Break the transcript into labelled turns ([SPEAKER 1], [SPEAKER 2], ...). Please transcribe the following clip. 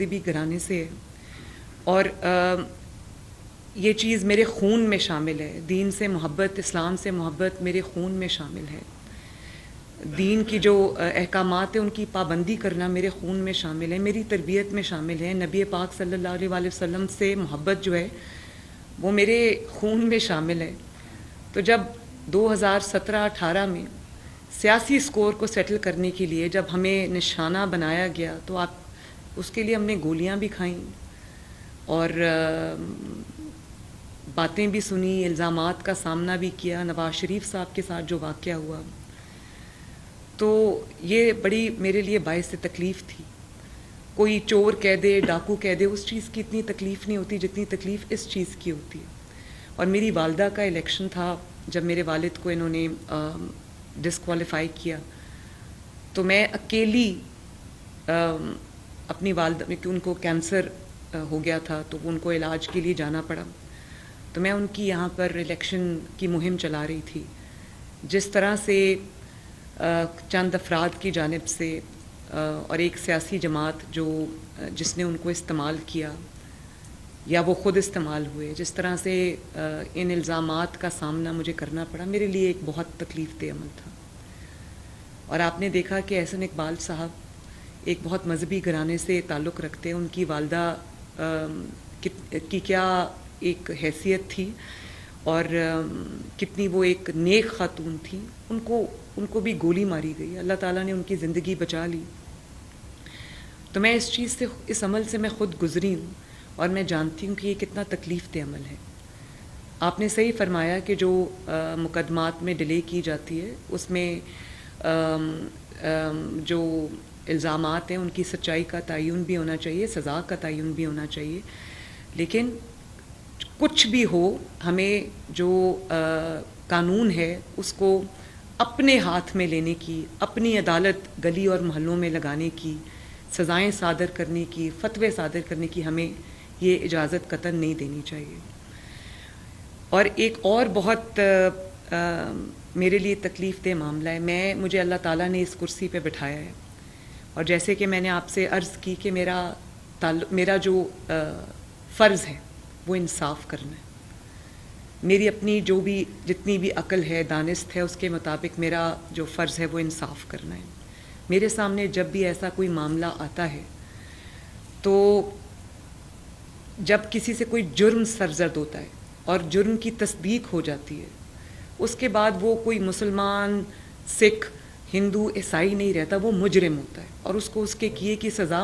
[SPEAKER 1] بھی گھرانے سے ہے اور یہ چیز میرے خون میں شامل ہے. دین سے محبت، اسلام سے محبت میرے خون میں شامل ہے. دین کی جو احکامات ہیں ان کی پابندی کرنا میرے خون میں شامل ہے، میری تربیت میں شامل ہے. نبی پاک صلی اللہ علیہ وآلہ وسلم سے محبت جو ہے وہ میرے خون میں شامل ہے. تو جب 2017-18 میں سیاسی سکور کو سیٹل کرنے کے لیے جب ہمیں نشانہ بنایا گیا تو اس کے لیے ہم نے گولیاں بھی کھائیں اور باتیں بھی سنی، الزامات کا سامنا بھی کیا. نواز شریف صاحب کے ساتھ جو واقعہ ہوا تو یہ بڑی میرے لیے باعث تکلیف تھی. کوئی چور کہہ دے، ڈاکو کہہ دے، اس چیز کی اتنی تکلیف نہیں ہوتی جتنی تکلیف اس چیز کی ہوتی ہے. اور میری والدہ کا الیکشن تھا جب میرے والد کو انہوں نے ڈسکوالیفائی کیا تو میں اکیلی اپنی والدہ کہ ان کو کینسر ہو گیا تھا تو ان کو علاج کے لیے جانا پڑا، تو میں ان کی یہاں پر الیکشن کی مہم چلا رہی تھی. جس طرح سے چند افراد کی جانب سے اور ایک سیاسی جماعت جس نے ان کو استعمال کیا یا وہ خود استعمال ہوئے، جس طرح سے ان الزامات کا سامنا مجھے کرنا پڑا، میرے لیے ایک بہت تکلیف دہ عمل تھا. اور آپ نے دیکھا کہ احسن اقبال صاحب ایک بہت مذہبی گھرانے سے تعلق رکھتے ہیں. ان کی والدہ کی کیا ایک حیثیت تھی اور کتنی وہ ایک نیک خاتون تھی. ان کو بھی گولی ماری گئی، اللہ تعالیٰ نے ان کی زندگی بچا لی. تو میں اس عمل سے میں خود گزری ہوں اور میں جانتی ہوں کہ یہ کتنا تکلیف دہ عمل ہے. آپ نے صحیح فرمایا کہ جو مقدمات میں ڈیلے کی جاتی ہے اس میں جو الزامات ہیں ان کی سچائی کا تعین بھی ہونا چاہیے، سزا کا تعین بھی ہونا چاہیے. لیکن کچھ بھی ہو، ہمیں جو قانون ہے اس کو اپنے ہاتھ میں لینے کی، اپنی عدالت گلی اور محلوں میں لگانے کی، سزائیں صادر کرنے کی، فتوے صادر کرنے کی ہمیں یہ اجازت قطعاً نہیں دینی چاہیے. اور ایک اور بہت میرے لیے تکلیف دہ معاملہ ہے. مجھے اللہ تعالیٰ نے اس کرسی پہ بٹھایا ہے اور جیسے کہ میں نے آپ سے عرض کی کہ میرا جو فرض ہے وہ انصاف کرنا ہے. میری اپنی جتنی بھی عقل ہے، دانست ہے، اس کے مطابق میرا جو فرض ہے وہ انصاف کرنا ہے. میرے سامنے جب بھی ایسا کوئی معاملہ آتا ہے تو جب کسی سے کوئی جرم سرزد ہوتا ہے اور جرم کی تصدیق ہو جاتی ہے، اس کے بعد وہ کوئی مسلمان، سکھ، ہندو، عیسائی نہیں رہتا، وہ مجرم ہوتا ہے اور اس کو اس کے کیے کی سزا